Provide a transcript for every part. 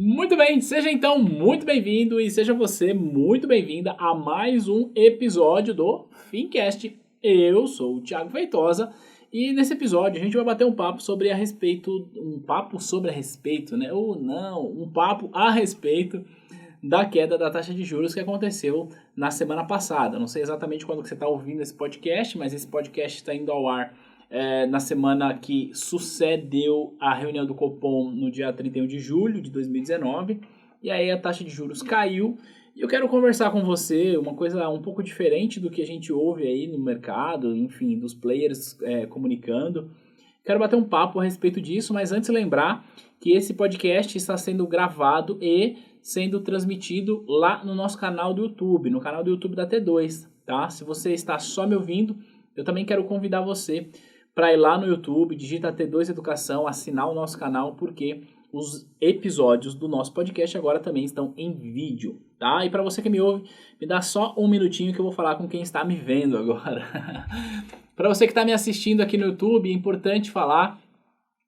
Muito bem, seja então muito bem-vindo e seja você muito bem-vinda a mais um episódio do Fincast. Eu sou o Thiago Feitosa e nesse episódio a gente vai bater um papo sobre a respeito, né? Ou não, um papo a respeito da queda da taxa de juros que aconteceu na semana passada. Não sei exatamente quando que você está ouvindo esse podcast, mas esse podcast está indo ao ar na semana que sucedeu a reunião do Copom no dia 31 de julho de 2019, e aí a taxa de juros caiu, e eu quero conversar com você uma coisa um pouco diferente do que a gente ouve aí no mercado, enfim, dos players comunicando. Quero bater um papo a respeito disso, mas antes lembrar que esse podcast está sendo gravado e sendo transmitido lá no nosso canal do YouTube, no canal do YouTube da T2, tá? Se você está só me ouvindo, eu também quero convidar você para ir lá no YouTube, digita T2 Educação, assinar o nosso canal, porque os episódios do nosso podcast agora também estão em vídeo, tá? E para você que me ouve, me dá só um minutinho que eu vou falar com quem está me vendo agora. Para você que está me assistindo aqui no YouTube, é importante falar,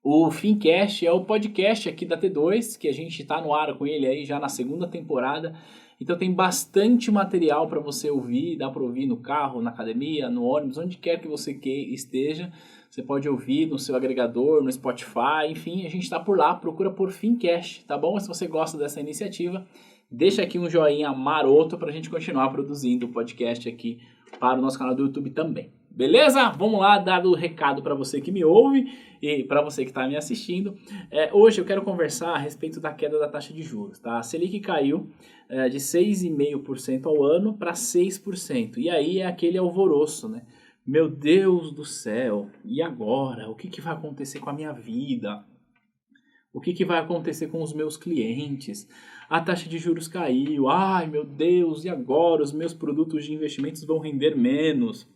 o Fincast é o podcast aqui da T2, que a gente está no ar com ele aí já na segunda temporada. Então tem bastante material para você ouvir, dá para ouvir no carro, na academia, no ônibus, onde quer que você esteja. Você pode ouvir no seu agregador, no Spotify, enfim, a gente está por lá, procura por Fincast, tá bom? Se você gosta dessa iniciativa, deixa aqui um joinha maroto para a gente continuar produzindo o podcast aqui para o nosso canal do YouTube também. Beleza? Vamos lá, dado o recado para você que me ouve e para você que está me assistindo. Hoje eu quero conversar a respeito da queda da taxa de juros, tá? A Selic caiu de 6,5% ao ano para 6%. E aí é aquele alvoroço, né? Meu Deus do céu, e agora? O que vai acontecer com a minha vida? O que vai acontecer com os meus clientes? A taxa de juros caiu. Ai, meu Deus, e agora? Os meus produtos de investimentos vão render menos.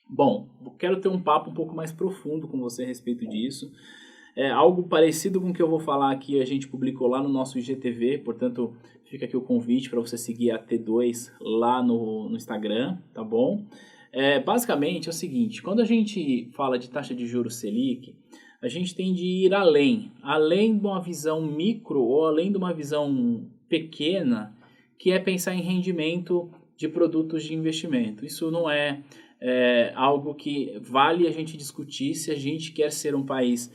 Bom, quero ter um papo um pouco mais profundo com você a respeito disso. Algo parecido com o que eu vou falar aqui, a gente publicou lá no nosso IGTV, portanto, fica aqui o convite para você seguir a T2 lá no Instagram, tá bom? Basicamente é o seguinte, quando a gente fala de taxa de juros Selic, a gente tem de ir além de uma visão micro ou além de uma visão pequena, que é pensar em rendimento de produtos de investimento. Isso não é algo que vale a gente discutir se a gente quer ser um país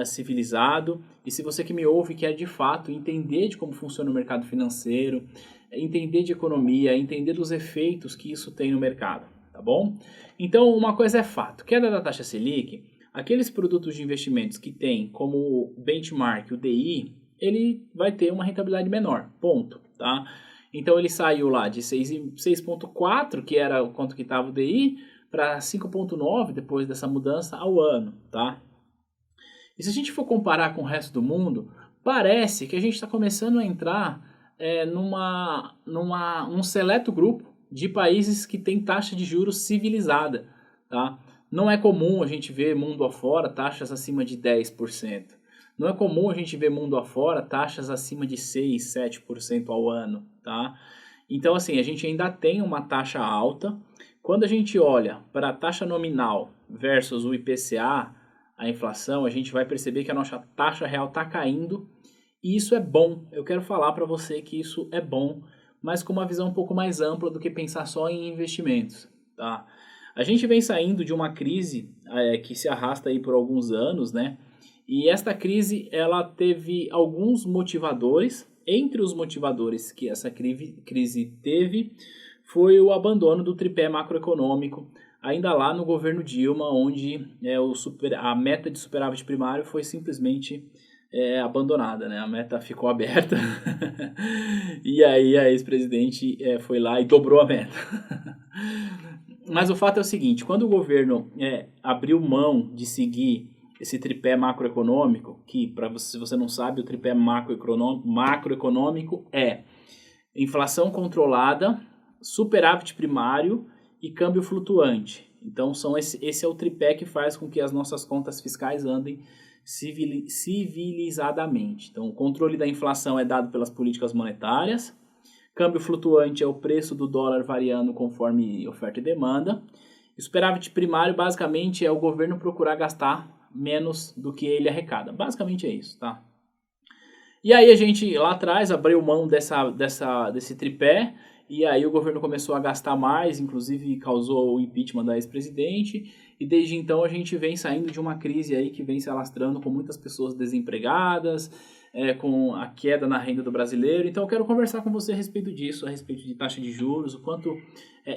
civilizado, e se você que me ouve quer de fato entender de como funciona o mercado financeiro, entender de economia, entender dos efeitos que isso tem no mercado, tá bom? Então uma coisa é fato, queda da taxa Selic, aqueles produtos de investimentos que tem como benchmark o DI, ele vai ter uma rentabilidade menor, ponto, tá? Então ele saiu lá de 6,4, que era o quanto que estava o DI, para 5,9 depois dessa mudança ao ano, tá? E se a gente for comparar com o resto do mundo, parece que a gente está começando a entrar num seleto grupo de países que tem taxa de juros civilizada, tá? Não é comum a gente ver mundo afora taxas acima de 10%. Não é comum a gente ver mundo afora taxas acima de 6, 7% ao ano, tá? Então, assim, a gente ainda tem uma taxa alta. Quando a gente olha para a taxa nominal versus o IPCA, a inflação, a gente vai perceber que a nossa taxa real está caindo, e isso é bom. Eu quero falar para você que isso é bom, mas com uma visão um pouco mais ampla do que pensar só em investimentos, tá? A gente vem saindo de uma crise que se arrasta aí por alguns anos, né? E esta crise, ela teve alguns motivadores. Entre os motivadores que essa crise teve, foi o abandono do tripé macroeconômico, ainda lá no governo Dilma, onde a meta de superávit primário foi simplesmente abandonada, né? A meta ficou aberta e aí a ex-presidente foi lá e dobrou a meta. Mas o fato é o seguinte, quando o governo abriu mão de seguir esse tripé macroeconômico, que, se você não sabe, o tripé macroeconômico é inflação controlada, superávit primário e câmbio flutuante. Então, esse é o tripé que faz com que as nossas contas fiscais andem civilizadamente. Então, o controle da inflação é dado pelas políticas monetárias, câmbio flutuante é o preço do dólar variando conforme oferta e demanda, e superávit primário, basicamente, é o governo procurar gastar menos do que ele arrecada. Basicamente é isso, tá? E aí a gente lá atrás abriu mão desse tripé, e aí o governo começou a gastar mais, inclusive causou o impeachment da ex-presidente, e desde então a gente vem saindo de uma crise aí que vem se alastrando com muitas pessoas desempregadas, com a queda na renda do brasileiro. Então eu quero conversar com você a respeito disso, a respeito de taxa de juros, o quanto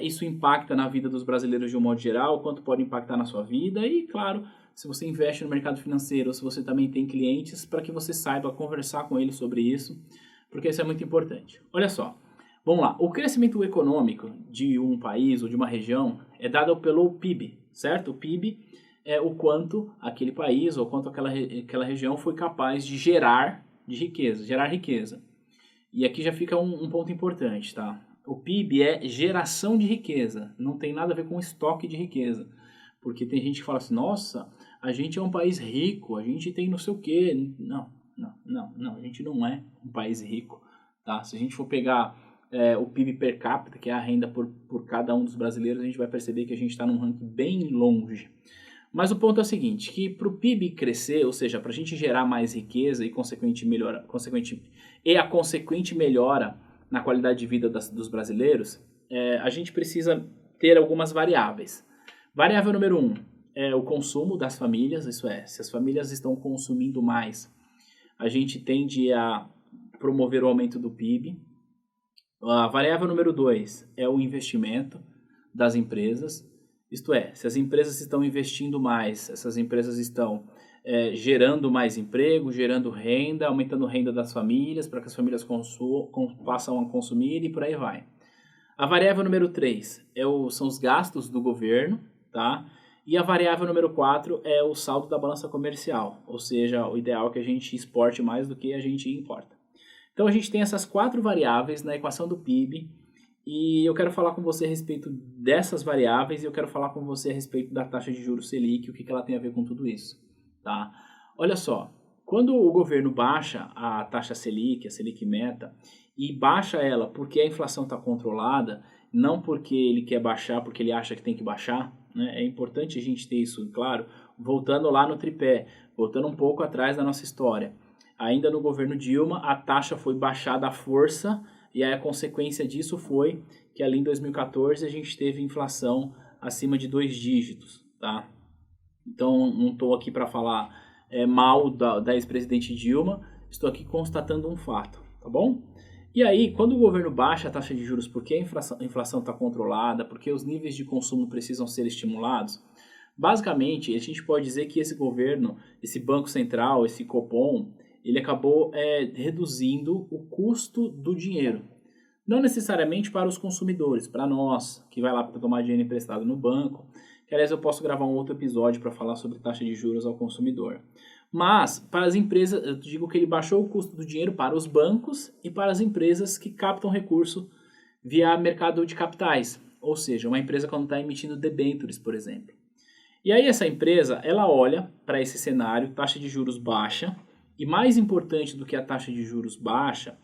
isso impacta na vida dos brasileiros de um modo geral, o quanto pode impactar na sua vida e, claro, se você investe no mercado financeiro, ou se você também tem clientes, para que você saiba conversar com eles sobre isso, porque isso é muito importante. Olha só, vamos lá. O crescimento econômico de um país ou de uma região é dado pelo PIB, certo? O PIB é o quanto aquele país ou quanto aquela região foi capaz de gerar de riqueza, gerar riqueza. E aqui já fica um ponto importante, tá? O PIB é geração de riqueza, não tem nada a ver com estoque de riqueza. Porque tem gente que fala assim, nossa, a gente é um país rico, a gente tem não sei o quê. Não, a gente não é um país rico, tá? Se a gente for pegar o PIB per capita, que é a renda por cada um dos brasileiros, a gente vai perceber que a gente está num ranking bem longe. Mas o ponto é o seguinte, que para o PIB crescer, ou seja, para a gente gerar mais riqueza e a consequente melhora na qualidade de vida dos brasileiros, a gente precisa ter algumas variáveis. Variável número 1 é o consumo das famílias, isso é, se as famílias estão consumindo mais, a gente tende a promover o aumento do PIB. A variável número 2 é o investimento das empresas, isto é, se as empresas estão investindo mais, essas empresas estão gerando mais emprego, gerando renda, aumentando a renda das famílias, para que as famílias passam a consumir e por aí vai. A variável número 3 são os gastos do governo, tá? E a variável número 4 é o saldo da balança comercial, ou seja, o ideal é que a gente exporte mais do que a gente importa. Então a gente tem essas 4 variáveis na equação do PIB e eu quero falar com você a respeito dessas variáveis e eu quero falar com você a respeito da taxa de juros Selic, o que ela tem a ver com tudo isso, tá? Olha só, quando o governo baixa a taxa Selic, a Selic Meta, e baixa ela porque a inflação está controlada, não porque ele quer baixar, porque ele acha que tem que baixar, né? É importante a gente ter isso claro, voltando lá no tripé, voltando um pouco atrás da nossa história. Ainda no governo Dilma, a taxa foi baixada à força, e aí a consequência disso foi que ali em 2014 a gente teve inflação acima de 2 dígitos, tá? Então não estou aqui para falar mal da ex-presidente Dilma, estou aqui constatando um fato, tá bom? E aí, quando o governo baixa a taxa de juros porque a inflação está controlada, porque os níveis de consumo precisam ser estimulados, basicamente a gente pode dizer que esse governo, esse Banco Central, esse Copom, ele acabou reduzindo o custo do dinheiro. Não necessariamente para os consumidores, para nós, que vai lá para tomar dinheiro emprestado no banco, que aliás eu posso gravar um outro episódio para falar sobre taxa de juros ao consumidor. Mas, para as empresas, eu digo que ele baixou o custo do dinheiro para os bancos e para as empresas que captam recurso via mercado de capitais, ou seja, uma empresa quando está emitindo debêntures, por exemplo. E aí essa empresa, ela olha para esse cenário, taxa de juros baixa, e mais importante do que a taxa de juros baixa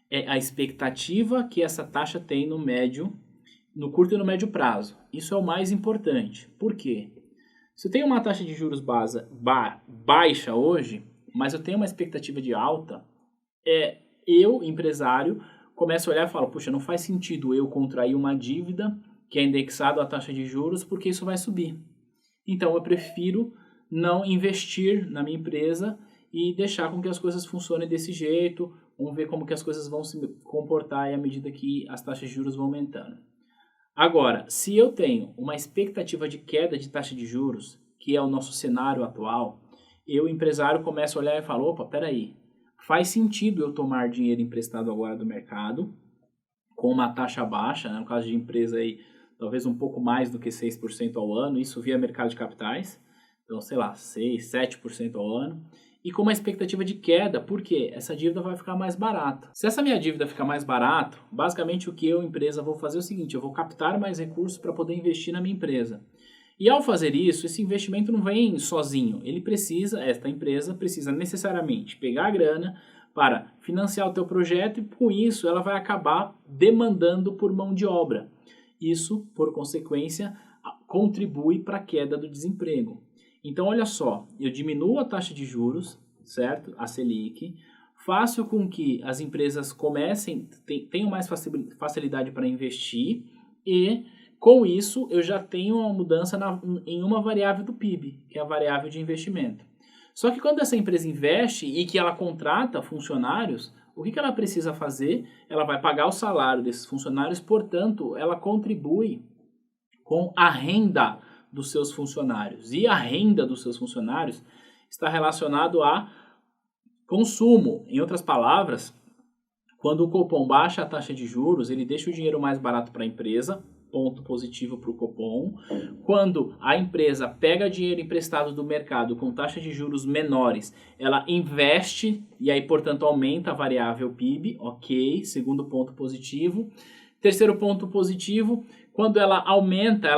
é a expectativa que essa taxa tem no curto e no médio prazo. Isso é o mais importante. Por quê? Se eu tenho uma taxa de juros baixa hoje, mas eu tenho uma expectativa de alta, eu, empresário, começo a olhar e falo, puxa, não faz sentido eu contrair uma dívida que é indexada à taxa de juros porque isso vai subir. Então eu prefiro não investir na minha empresa e deixar com que as coisas funcionem desse jeito, vamos ver como que as coisas vão se comportar à medida que as taxas de juros vão aumentando. Agora, se eu tenho uma expectativa de queda de taxa de juros, que é o nosso cenário atual, eu, empresário, começo a olhar e falo, opa, peraí, faz sentido eu tomar dinheiro emprestado agora do mercado, com uma taxa baixa, né, no caso de empresa aí, talvez um pouco mais do que 6% ao ano, isso via mercado de capitais, então, sei lá, 6, 7% ao ano, e com uma expectativa de queda, porque essa dívida vai ficar mais barata. Se essa minha dívida ficar mais barato, basicamente o que eu, empresa, vou fazer é o seguinte, eu vou captar mais recursos para poder investir na minha empresa. E ao fazer isso, esse investimento não vem sozinho, esta empresa precisa necessariamente pegar a grana para financiar o teu projeto e com isso ela vai acabar demandando por mão de obra. Isso, por consequência, contribui para a queda do desemprego. Então, olha só, eu diminuo a taxa de juros, certo? A Selic, faço com que as empresas tenham mais facilidade para investir e, com isso, eu já tenho uma mudança em uma variável do PIB, que é a variável de investimento. Só que quando essa empresa investe e que ela contrata funcionários, o que ela precisa fazer? Ela vai pagar o salário desses funcionários, portanto, ela contribui com a renda dos seus funcionários. E a renda dos seus funcionários está relacionado a consumo. Em outras palavras, quando o Copom baixa a taxa de juros, ele deixa o dinheiro mais barato para a empresa, ponto positivo para o Copom. Quando a empresa pega dinheiro emprestado do mercado com taxa de juros menores, ela investe e aí, portanto, aumenta a variável PIB, ok, segundo ponto positivo. Terceiro ponto positivo, quando ela aumenta,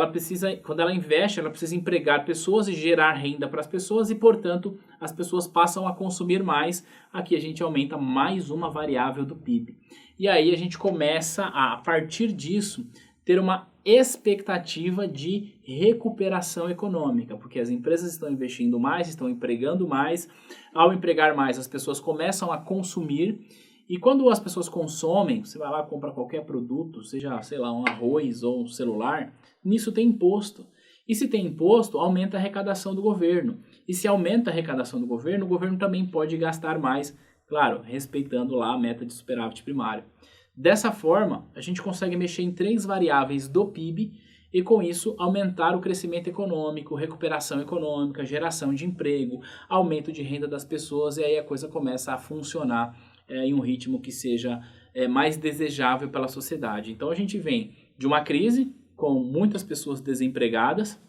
quando ela investe, ela precisa empregar pessoas e gerar renda para as pessoas e, portanto, as pessoas passam a consumir mais. Aqui a gente aumenta mais uma variável do PIB. E aí a gente começa a partir disso, ter uma expectativa de recuperação econômica, porque as empresas estão investindo mais, estão empregando mais. Ao empregar mais, as pessoas começam a consumir. E quando as pessoas consomem, você vai lá e compra qualquer produto, seja, sei lá, um arroz ou um celular, nisso tem imposto. E se tem imposto, aumenta a arrecadação do governo. E se aumenta a arrecadação do governo, o governo também pode gastar mais, claro, respeitando lá a meta de superávit primário. Dessa forma, a gente consegue mexer em 3 variáveis do PIB e, com isso, aumentar o crescimento econômico, recuperação econômica, geração de emprego, aumento de renda das pessoas, e aí a coisa começa a funcionar em um ritmo que seja mais desejável pela sociedade. Então a gente vem de uma crise com muitas pessoas desempregadas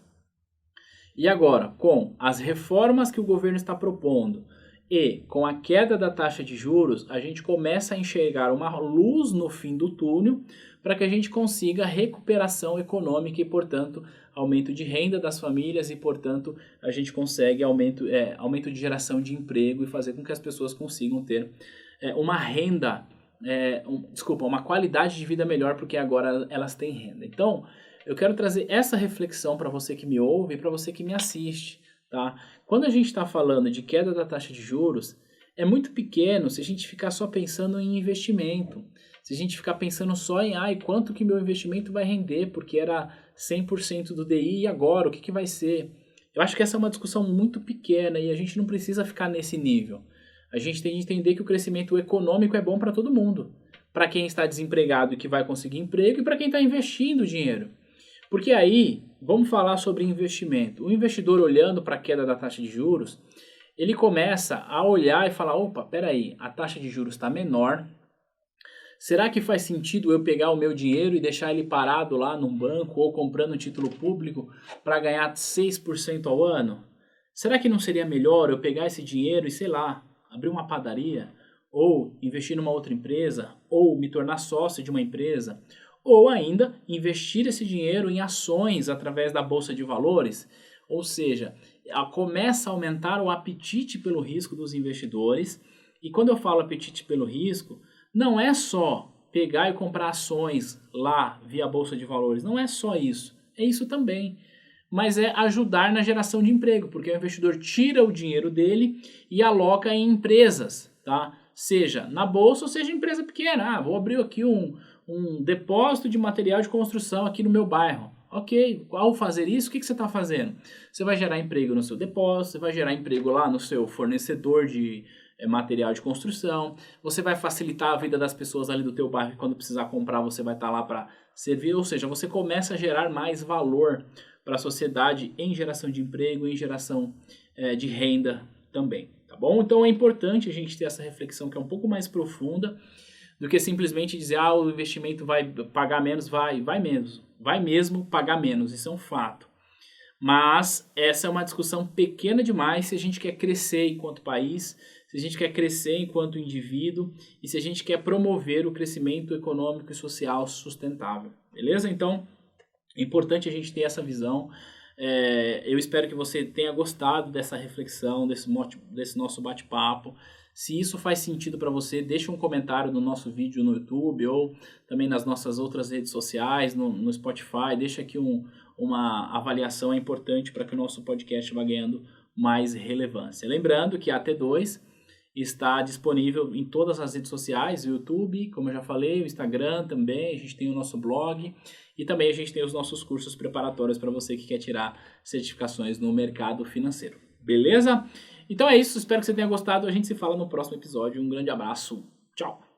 e agora com as reformas que o governo está propondo e com a queda da taxa de juros, a gente começa a enxergar uma luz no fim do túnel para que a gente consiga recuperação econômica e, portanto, aumento de renda das famílias e, portanto, a gente consegue aumento de geração de emprego e fazer com que as pessoas consigam ter uma renda, uma qualidade de vida melhor, porque agora elas têm renda. Então, eu quero trazer essa reflexão para você que me ouve e para você que me assiste, tá? Quando a gente está falando de queda da taxa de juros, é muito pequeno se a gente ficar só pensando em investimento, se a gente ficar pensando só em quanto que meu investimento vai render, porque era 100% do DI e agora, o que vai ser? Eu acho que essa é uma discussão muito pequena e a gente não precisa ficar nesse nível. A gente tem que entender que o crescimento econômico é bom para todo mundo. Para quem está desempregado e que vai conseguir emprego e para quem está investindo dinheiro. Porque aí, vamos falar sobre investimento. O investidor olhando para a queda da taxa de juros, ele começa a olhar e falar, opa, peraí, a taxa de juros está menor. Será que faz sentido eu pegar o meu dinheiro e deixar ele parado lá num banco ou comprando um título público para ganhar 6% ao ano? Será que não seria melhor eu pegar esse dinheiro e, sei lá, abrir uma padaria, ou investir numa outra empresa, ou me tornar sócio de uma empresa, ou ainda investir esse dinheiro em ações através da Bolsa de Valores? Ou seja, começa a aumentar o apetite pelo risco dos investidores. E quando eu falo apetite pelo risco, não é só pegar e comprar ações lá via Bolsa de Valores, não é só isso, é isso também. Mas é ajudar na geração de emprego, porque o investidor tira o dinheiro dele e aloca em empresas, tá? Seja na bolsa ou seja em empresa pequena. Vou abrir aqui um depósito de material de construção aqui no meu bairro. Ok, ao fazer isso, o que você está fazendo? Você vai gerar emprego no seu depósito, você vai gerar emprego lá no seu fornecedor de material de construção, você vai facilitar a vida das pessoas ali do teu bairro e quando precisar comprar você vai estar lá para servir, ou seja, você começa a gerar mais valor para a sociedade em geração de emprego, em geração de renda também, tá bom? Então é importante a gente ter essa reflexão que é um pouco mais profunda do que simplesmente dizer, o investimento vai pagar menos, vai mesmo pagar menos, isso é um fato. Mas essa é uma discussão pequena demais se a gente quer crescer enquanto país, se a gente quer crescer enquanto indivíduo e se a gente quer promover o crescimento econômico e social sustentável, beleza? Então, é importante a gente ter essa visão. Eu espero que você tenha gostado dessa reflexão, desse nosso bate-papo. Se isso faz sentido para você, deixa um comentário no nosso vídeo no YouTube ou também nas nossas outras redes sociais, no Spotify. Deixa aqui uma avaliação, é importante para que o nosso podcast vá ganhando mais relevância. Lembrando que a T2 está disponível em todas as redes sociais, o YouTube, como eu já falei, o Instagram também, a gente tem o nosso blog e também a gente tem os nossos cursos preparatórios para você que quer tirar certificações no mercado financeiro. Beleza? Então é isso, espero que você tenha gostado, a gente se fala no próximo episódio, um grande abraço, tchau!